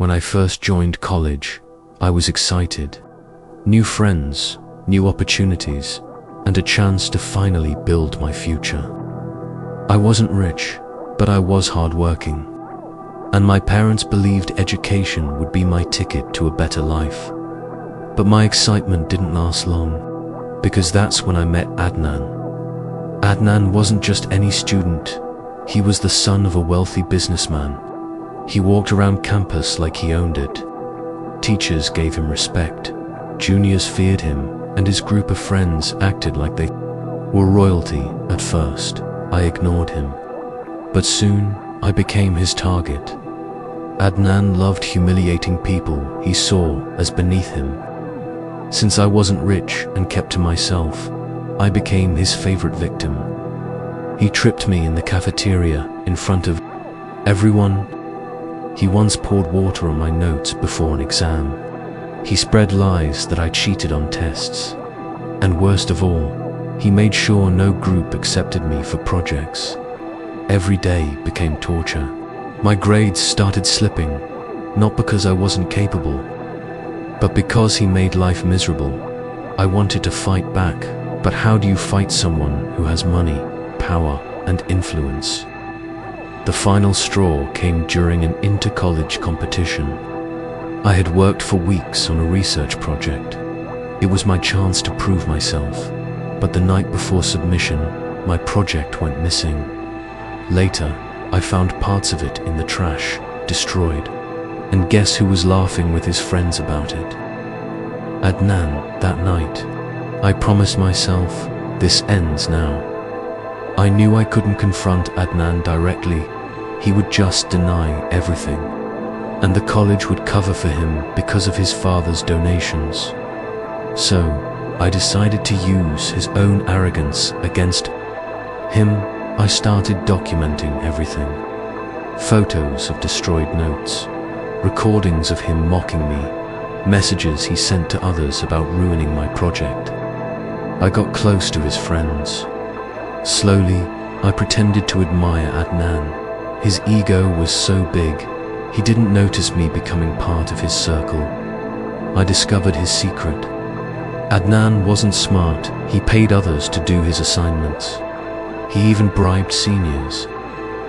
When I first joined college, I was excited. New friends, new opportunities, and a chance to finally build my future. I wasn't rich, but I was hardworking. And my parents believed education would be my ticket to a better life. But my excitement didn't last long, because that's when I met Adnan. Adnan wasn't just any student. He was the son of a wealthy businessman. He walked around campus like he owned it. Teachers gave him respect, juniors feared him, and his group of friends acted like they were royalty. At first, I ignored him. But soon, I became his target. Adnan loved humiliating people he saw as beneath him. Since I wasn't rich and kept to myself, I became his favorite victim. He tripped me in the cafeteria in front of everyone. He once poured water on my notes before an exam. He spread lies that I cheated on tests. And worst of all, he made sure no group accepted me for projects. Every day became torture. My grades started slipping, not because I wasn't capable, but because he made life miserable. I wanted to fight back, but how do you fight someone who has money, power, and influence? The final straw came during an inter-college competition. I had worked for weeks on a research project. It was my chance to prove myself, but the night before submission, my project went missing. Later, I found parts of it in the trash, destroyed. And guess who was laughing with his friends about it? Adnan, that night. I promised myself, this ends now. I knew I couldn't confront Adnan directly. He would just deny everything. And the college would cover for him because of his father's donations. So, I decided to use his own arrogance against him. I started documenting everything. Photos of destroyed notes, recordings of him mocking me, messages he sent to others about ruining my project. I got close to his friends. Slowly, I pretended to admire Adnan. His ego was so big, he didn't notice me becoming part of his circle. I discovered his secret. Adnan wasn't smart. He paid others to do his assignments. He even bribed seniors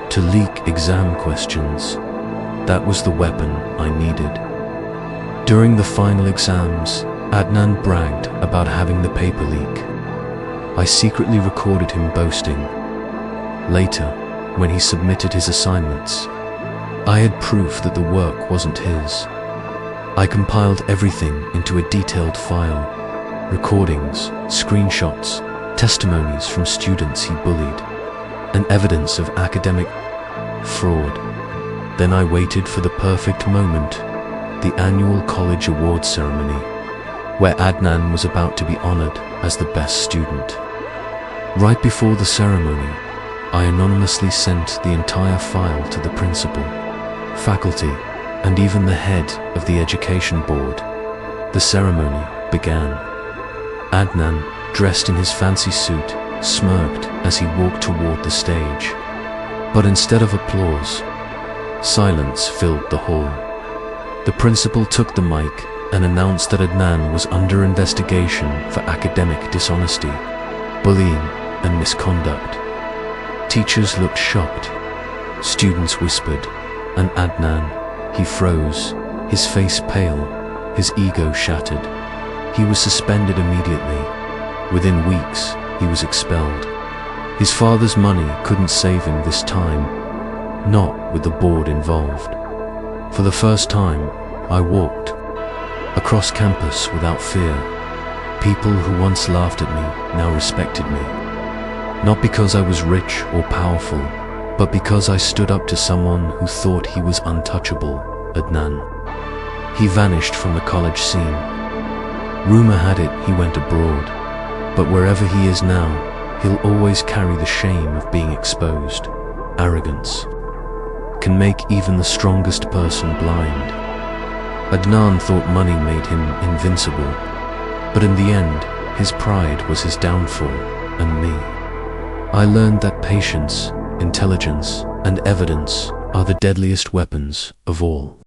to leak exam questions. That was the weapon I needed. During the final exams, Adnan bragged about having the paper leak. I secretly recorded him boasting. Later, when he submitted his assignments, I had proof that the work wasn't his. I compiled everything into a detailed file, recordings, screenshots, testimonies from students he bullied, and evidence of academic fraud. Then I waited for the perfect moment, the annual college awards ceremony, where Adnan was about to be honored as the best student. Right before the ceremony, I anonymously sent the entire file to the principal, faculty, and even the head of the education board. The ceremony began. Adnan, dressed in his fancy suit, smirked as he walked toward the stage. But instead of applause, silence filled the hall. The principal took the mic and announced that Adnan was under investigation for academic dishonesty, bullying, and misconduct. Teachers looked shocked. Students whispered, and Adnan, he froze, his face pale, his ego shattered. He was suspended immediately. Within weeks, he was expelled. His father's money couldn't save him this time, not with the board involved. For the first time, I walked across campus without fear. People who once laughed at me now respected me. Not because I was rich or powerful, but because I stood up to someone who thought he was untouchable, Adnan. He vanished from the college scene. Rumor had it he went abroad, but wherever he is now, he'll always carry the shame of being exposed. Arrogance can make even the strongest person blind. Adnan thought money made him invincible, but in the end, his pride was his downfall, and me. I learned that patience, intelligence, and evidence are the deadliest weapons of all.